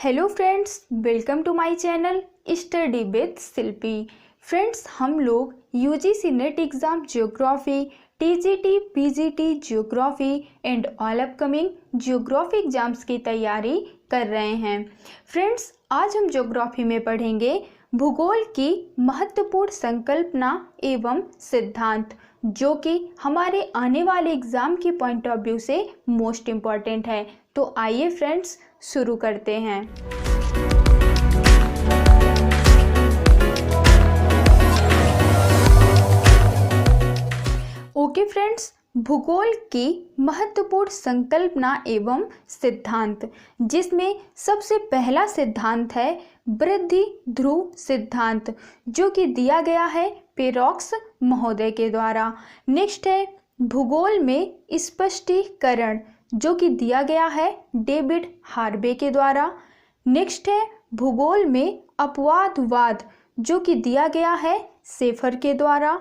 Hello friends, welcome to my channel study with Shilpi. Friends, हम लोग UGC NET exam geography, TGT, PGT geography and all upcoming geography exams की तैयारी कर रहे हैं। फ्रेंड्स, आज हम ज्योग्राफी में पढ़ेंगे भूगोल की महत्वपूर्ण संकल्पना एवं सिद्धांत, जो कि हमारे आने वाले एग्ज़ाम की पॉइंट ऑफ व्यू से मोस्ट इम्पॉर्टेंट है। तो आइए फ्रेंड्स, शुरू करते हैं। ओके फ्रेंड्स, भूगोल की महत्वपूर्ण संकल्पना एवं सिद्धांत, जिसमें सबसे पहला सिद्धांत है वृद्धि ध्रुव सिद्धांत, जो कि दिया गया है पेरॉक्स महोदय के द्वारा। नेक्स्ट है भूगोल में स्पष्टीकरण, जो कि दिया गया है डेविड हार्वे के द्वारा। नेक्स्ट है भूगोल में अपवादवाद, जो कि दिया गया है शेफर के द्वारा।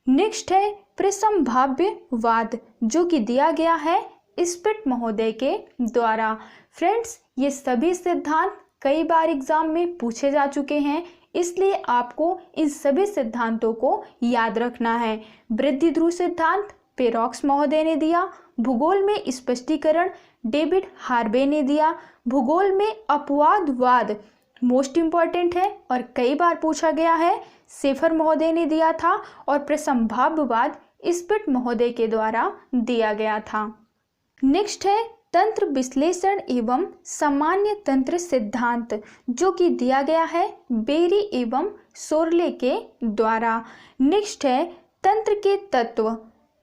नेक्स्ट है प्रसंभाव्यवाद, जो कि दिया गया है स्पिट महोदय के द्वारा। फ्रेंड्स, ये सभी सिद्धांत कई बार एग्जाम में पूछे जा चुके हैं, इसलिए आपको इन सभी सिद्धांतों को याद रखना है। वृद्धि ध्रुव सिद्धांत पेरॉक्स महोदय ने दिया, भूगोल में स्पष्टीकरण डेविड हार्वे ने दिया, भूगोल में अपवादवाद मोस्ट इम्पॉर्टेंट है और कई बार पूछा गया है, शेफर महोदय ने दिया था, और प्रसंभाव्यवाद स्पिट महोदय के द्वारा दिया गया था। नेक्स्ट है तंत्र विश्लेषण एवं सामान्य तंत्र सिद्धांत, जो कि दिया गया है बेरी एवं सोरले के द्वारा। नेक्स्ट है तंत्र के तत्व,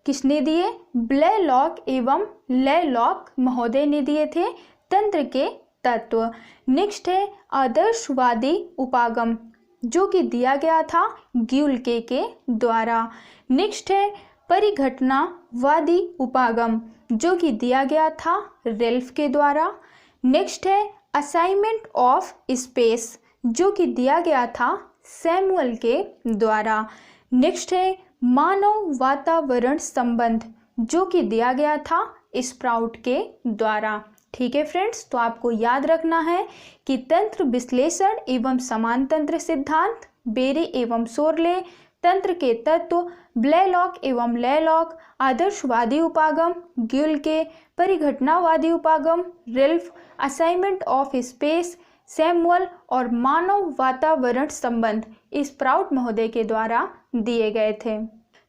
किसने दिए? ब्लेलॉक एवं लेलॉक महोदय ने दिए थे तंत्र के तत्व। नेक्स्ट है आदर्शवादी उपागम, जो कि दिया गया था ग्यूल्के के द्वारा। नेक्स्ट है परिघटनावादी उपागम, जो कि दिया गया था रेल्फ के द्वारा। नेक्स्ट है असाइनमेंट ऑफ स्पेस, जो कि दिया गया था सैमुअल के द्वारा। नेक्स्ट है मानव वातावरण संबंध, जो कि दिया गया था स्प्राउट के द्वारा। ठीक है फ्रेंड्स, तो आपको याद रखना है कि तंत्र विश्लेषण एवं समान तंत्र सिद्धांत बेरी एवं सोरले, तंत्र के तत्व ब्लेलॉक एवं लेलॉक, आदर्शवादी उपागम ग्यूल्के, परिघटनावादी उपागम Ralph, assignment of space Samuel और मानव वातावरण संबंध स्प्राउट महोदय के द्वारा दिए गए थे।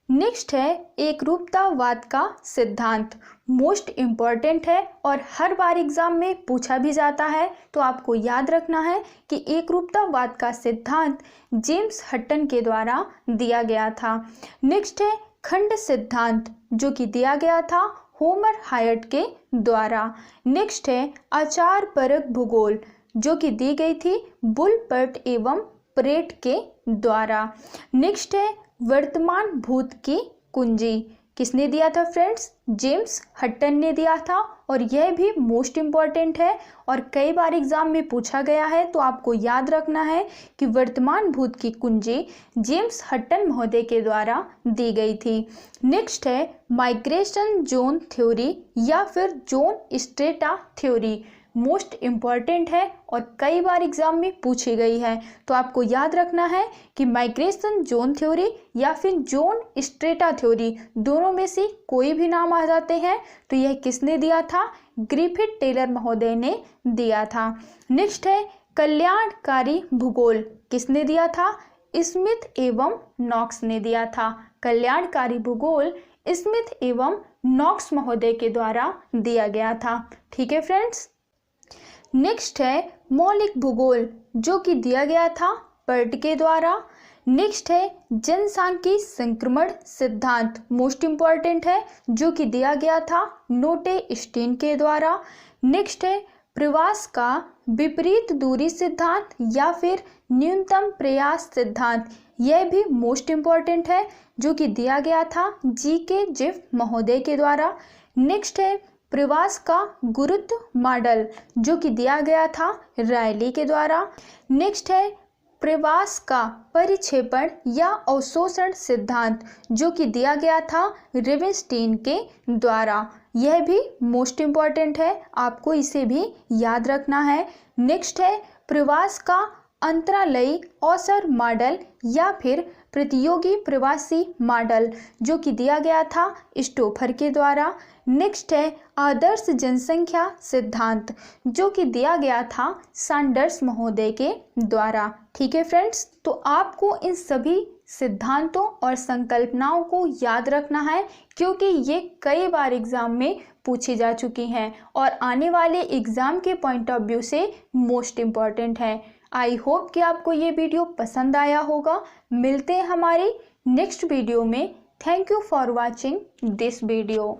नेक्स्ट है एकरूपतावाद का सिद्धांत, मोस्ट इम्पॉर्टेंट है और हर बार एग्जाम में पूछा भी जाता है, तो आपको याद रखना है कि एकरूपतावाद का सिद्धांत जेम्स हटन के द्वारा दिया गया था। नेक्स्ट है खंड सिद्धांत, जो कि दिया गया था होमर हायट के द्वारा। नेक्स्ट है आचार परक भूगोल, जो कि दी गई थी बुलपर्ट एवं परेट के द्वारा। नेक्स्ट है वर्तमान भूत की कुंजी, किसने दिया था फ्रेंड्स? जेम्स हटन ने दिया था, और यह भी मोस्ट इम्पॉर्टेंट है और कई बार एग्जाम में पूछा गया है, तो आपको याद रखना है कि वर्तमान भूत की कुंजी जेम्स हटन महोदय के द्वारा दी गई थी। नेक्स्ट है माइग्रेशन जोन थ्योरी या फिर zone strata theory, most important है और कई बार एग्जाम में पूछी गई है, तो आपको याद रखना है कि माइग्रेशन जोन थ्योरी या फिर जोन स्ट्रेटा थ्योरी, दोनों में से कोई भी नाम आ जाते हैं, तो यह किसने दिया था? ग्रिफिथ टेलर महोदय ने दिया था। नेक्स्ट है कल्याणकारी भूगोल, किसने दिया था? स्मिथ एवं नॉक्स ने दिया था। कल्याणकारी भूगोल स्मिथ एवं नॉक्स महोदय के द्वारा दिया गया था। ठीक है फ्रेंड्स। नेक्स्ट है मौलिक भूगोल, जो कि दिया गया था पर्ट के द्वारा। नेक्स्ट है जनसांख्यिकी संक्रमण सिद्धांत, मोस्ट इम्पॉर्टेंट है, जो कि दिया गया था नोटे स्टीन के द्वारा। नेक्स्ट है प्रवास का विपरीत दूरी सिद्धांत या फिर न्यूनतम प्रयास सिद्धांत, यह भी मोस्ट इम्पॉर्टेंट है, जो कि दिया गया था जीके जिफ महोदय के द्वारा। नेक्स्ट है प्रवास का गुरुत्व मॉडल, जो कि दिया गया था रायली के द्वारा। नेक्स्ट है प्रवास का परिक्षेपण या अवशोषण सिद्धांत, जो कि दिया गया था रेवेनस्टीन के द्वारा। यह भी मोस्ट इम्पॉर्टेंट है, आपको इसे भी याद रखना है। नेक्स्ट है प्रवास का अंतरालयी अवसर मॉडल या फिर प्रतियोगी प्रवासी मॉडल, जो कि दिया गया था स्टोफर के द्वारा। नेक्स्ट है आदर्श जनसंख्या सिद्धांत, जो कि दिया गया था सैंडर्स महोदय के द्वारा। ठीक है फ्रेंड्स, तो आपको इन सभी सिद्धांतों और संकल्पनाओं को याद रखना है, क्योंकि ये कई बार एग्जाम में पूछी जा चुकी हैं और आने वाले एग्जाम के पॉइंट ऑफ व्यू से मोस्ट इम्पॉर्टेंट है। आई होप कि आपको ये वीडियो पसंद आया होगा। मिलते हैं हमारी नेक्स्ट वीडियो में। Thank you for watching this video.